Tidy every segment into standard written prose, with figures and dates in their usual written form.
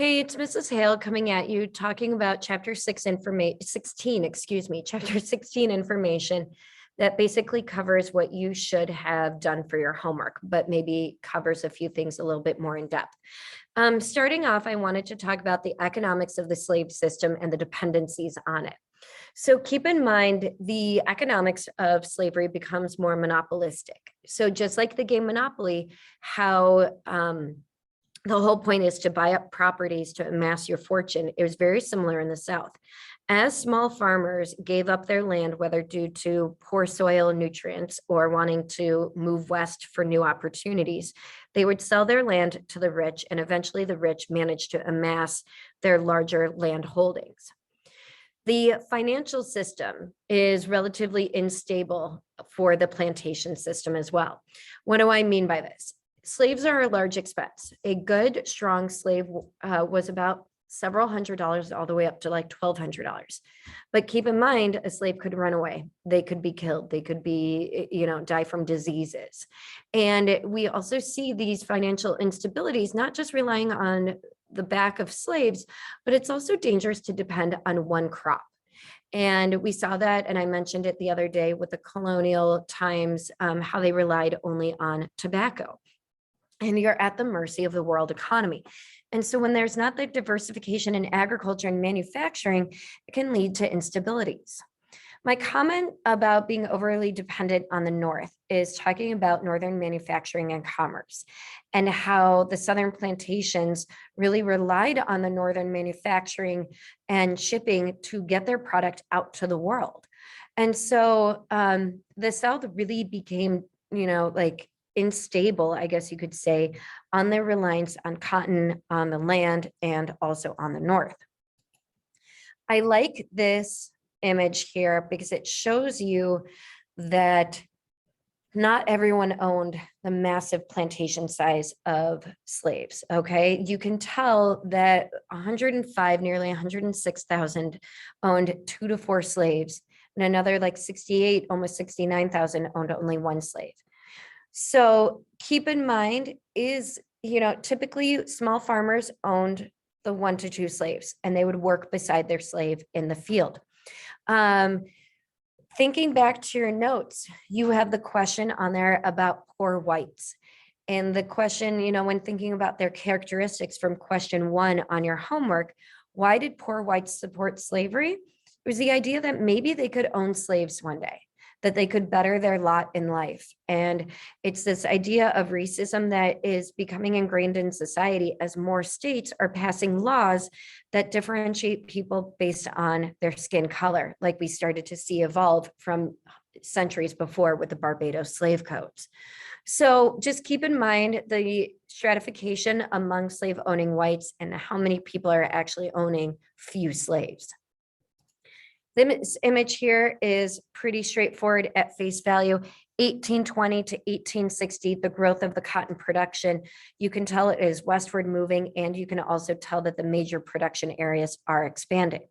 Hey, it's Mrs. Hale coming at you talking about chapter 16, chapter 16 information that basically covers what you should have done for your homework, but maybe covers a few things a little bit more in depth. Starting off, I wanted to talk about the economics of the slave system and the dependencies on it. So keep in mind, the economics of slavery becomes more monopolistic. So just like the game Monopoly, how the whole point is to buy up properties to amass your fortune. It was very similar in the South. As small farmers gave up their land, whether due to poor soil nutrients or wanting to move west for new opportunities, they would sell their land to the rich, and eventually the rich managed to amass their larger land holdings. The financial system is relatively unstable for the plantation system as well. What do I mean by this? Slaves are a large expense. A good, strong slave was about several $100s all the way up to like $1,200. But keep in mind, a slave could run away. They could be killed. They could be, die from diseases. And we also see these financial instabilities, not just relying on the back of slaves, but it's also dangerous to depend on one crop. And we saw that, and I mentioned it the other day with the colonial times, how they relied only on tobacco. And you're at the mercy of the world economy. And so when there's not the diversification in agriculture and manufacturing, it can lead to instabilities. My comment about being overly dependent on the North is talking about Northern manufacturing and commerce and how the Southern plantations really relied on the Northern manufacturing and shipping to get their product out to the world. And so the South really became, unstable, I guess you could say, on their reliance on cotton, on the land, and also on the North. I like this image here because it shows you that not everyone owned the massive plantation size of slaves, okay? You can tell that 105, nearly 106,000 owned 2 to 4 slaves, and another like 68, almost 69,000 owned only one slave. So keep in mind typically small farmers owned the 1 to 2 slaves, and they would work beside their slave in the field. Thinking back to your notes, you have the question on there about poor whites. And the question, when thinking about their characteristics from question 1 on your homework, why did poor whites support slavery? It was the idea that maybe they could own slaves one day, that they could better their lot in life. And it's this idea of racism that is becoming ingrained in society as more states are passing laws that differentiate people based on their skin color, like we started to see evolve from centuries before with the Barbados slave codes. So just keep in mind the stratification among slave owning whites and how many people are actually owning few slaves. This image here is pretty straightforward at face value. 1820 to 1860, the growth of the cotton production. You can tell it is westward moving, and you can also tell that the major production areas are expanding.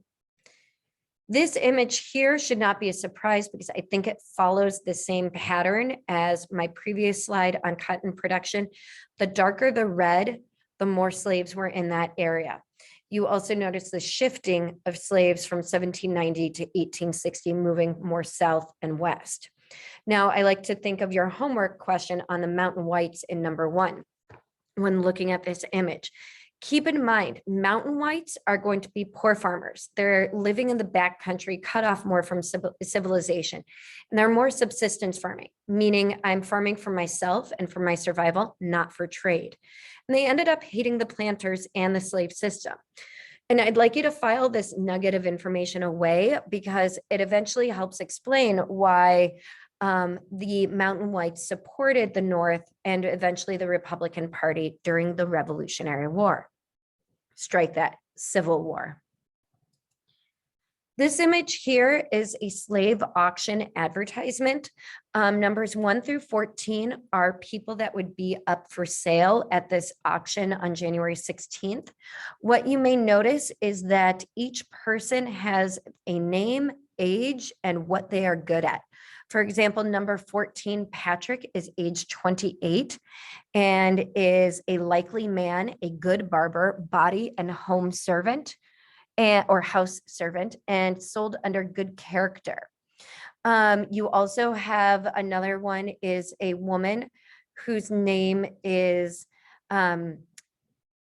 This image here should not be a surprise because I think it follows the same pattern as my previous slide on cotton production. The darker the red, the more slaves were in that area. You also notice the shifting of slaves from 1790 to 1860, moving more south and west. Now, I like to think of your homework question on the mountain whites in number 1 when looking at this image. Keep in mind, mountain whites are going to be poor farmers. They're living in the backcountry, cut off more from civilization. And they're more subsistence farming, meaning I'm farming for myself and for my survival, not for trade. And they ended up hating the planters and the slave system. And I'd like you to file this nugget of information away because it eventually helps explain why the mountain whites supported the North and eventually the Republican Party during the Revolutionary War. Strike that, Civil War. This image here is a slave auction advertisement. Numbers 1 through 14 are people that would be up for sale at this auction on January 16th. What you may notice is that each person has a name, age, and what they are good at. For example, number 14, Patrick, is age 28 and is a likely man, a good barber, body and home servant, or house servant, and sold under good character. You also have another one is a woman whose name is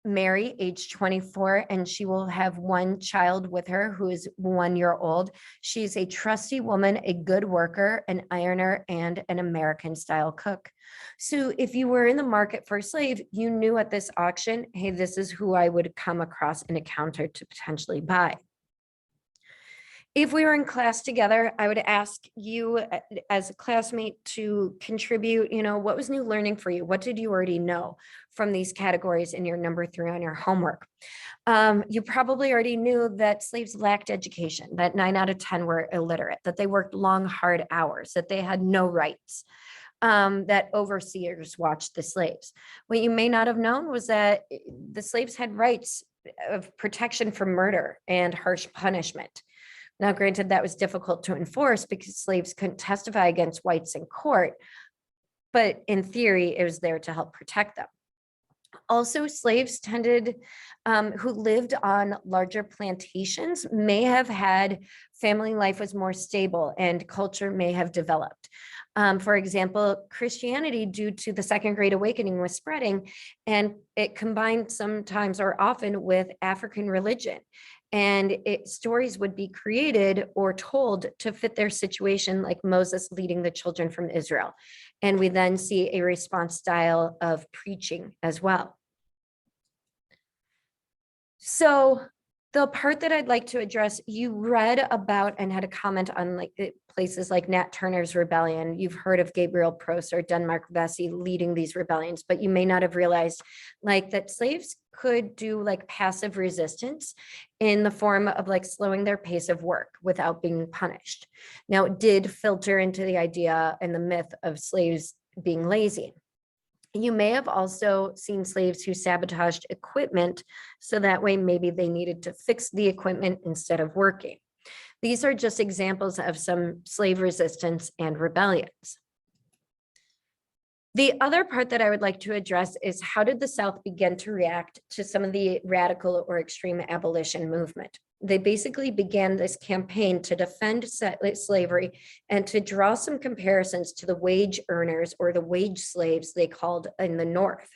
Mary, age 24, and she will have one child with her who is 1 year old. She's a trusty woman, a good worker, an ironer, and an American style cook. So if you were in the market for a slave, you knew at this auction, hey, this is who I would come across in a counter to potentially buy. If we were in class together, I would ask you as a classmate to contribute, what was new learning for you? What did you already know from these categories in your number 3 on your homework? You probably already knew that slaves lacked education, that 9 out of 10 were illiterate, that they worked long, hard hours, that they had no rights, that overseers watched the slaves. What you may not have known was that the slaves had rights of protection from murder and harsh punishment. Now, granted, that was difficult to enforce because slaves couldn't testify against whites in court, but in theory, it was there to help protect them. Also, slaves who lived on larger plantations may have had family life was more stable and culture may have developed. For example, Christianity, due to the Second Great Awakening, was spreading, and it combined sometimes or often with African religion. And stories would be created or told to fit their situation, like Moses leading the children from Israel. And we then see a response style of preaching as well. So the part that I'd like to address, you read about and had a comment on places like Nat Turner's rebellion. You've heard of Gabriel Prost or Denmark Vesey leading these rebellions, but you may not have realized that slaves could do passive resistance in the form of slowing their pace of work without being punished. Now, it did filter into the idea and the myth of slaves being lazy. You may have also seen slaves who sabotaged equipment, so that way maybe they needed to fix the equipment instead of working. These are just examples of some slave resistance and rebellions. The other part that I would like to address is how did the South begin to react to some of the radical or extreme abolition movement? They basically began this campaign to defend slavery and to draw some comparisons to the wage earners or the wage slaves they called in the North.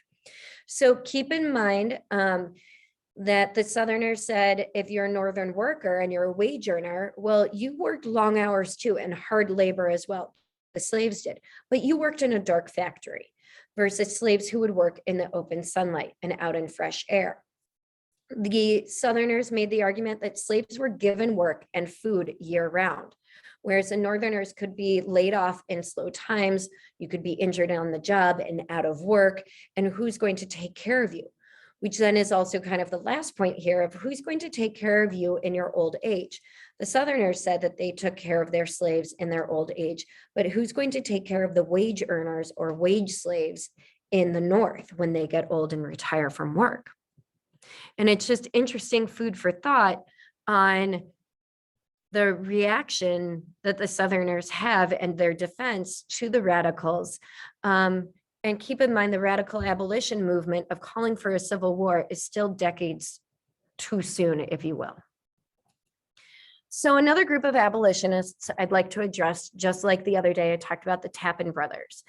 So keep in mind that the Southerners said, if you're a Northern worker and you're a wage earner, well, you worked long hours too and hard labor as well. The slaves did, but you worked in a dark factory versus slaves who would work in the open sunlight and out in fresh air. The Southerners made the argument that slaves were given work and food year round, whereas the Northerners could be laid off in slow times. You could be injured on the job and out of work, and who's going to take care of you? Which then is also kind of the last point here of who's going to take care of you in your old age. The Southerners said that they took care of their slaves in their old age, but who's going to take care of the wage earners or wage slaves in the North when they get old and retire from work? And it's just interesting food for thought on the reaction that the Southerners have and their defense to the radicals. And keep in mind, the radical abolition movement of calling for a civil war is still decades too soon, if you will. So another group of abolitionists I'd like to address, just like the other day, I talked about the Tappan brothers.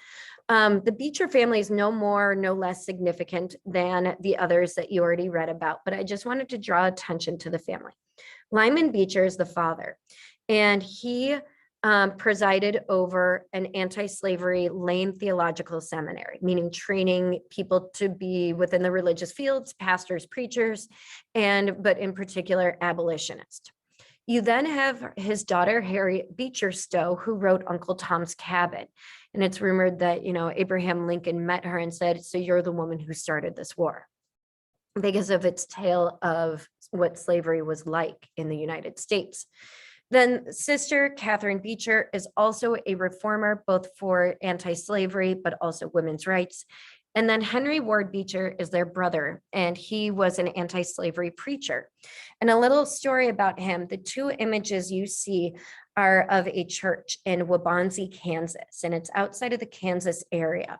The Beecher family is no more, no less significant than the others that you already read about, but I just wanted to draw attention to the family. Lyman Beecher is the father, and he presided over an anti-slavery lay theological seminary, meaning training people to be within the religious fields, pastors, preachers, but in particular, abolitionists. You then have his daughter, Harriet Beecher Stowe, who wrote Uncle Tom's Cabin. And it's rumored that, Abraham Lincoln met her and said, so you're the woman who started this war, because of its tale of what slavery was like in the United States. Then sister Catherine Beecher is also a reformer, both for anti-slavery, but also women's rights. And then Henry Ward Beecher is their brother, and he was an anti-slavery preacher. And a little story about him, the two images you see are of a church in Waubonsee, Kansas, and it's outside of the Kansas area.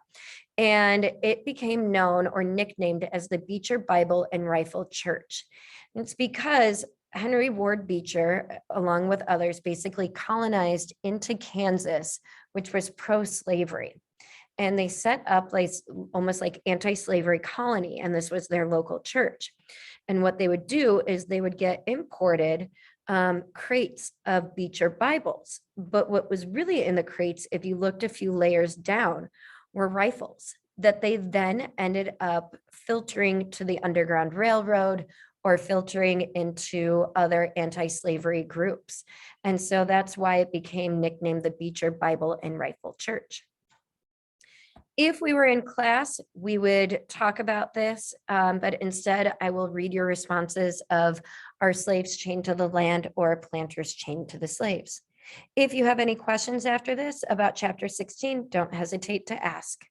And it became known or nicknamed as the Beecher Bible and Rifle Church. And it's because Henry Ward Beecher, along with others, basically colonized into Kansas, which was pro-slavery. And they set up like almost like anti-slavery colony, and this was their local church. And what they would do is they would get imported crates of Beecher Bibles. But what was really in the crates, if you looked a few layers down, were rifles that they then ended up filtering to the Underground Railroad or filtering into other anti-slavery groups. And so that's why it became nicknamed the Beecher Bible and Rifle Church. If we were in class, we would talk about this, but instead I will read your responses of "Are slaves chained to the land or planters chained to the slaves?" If you have any questions after this about chapter 16, don't hesitate to ask.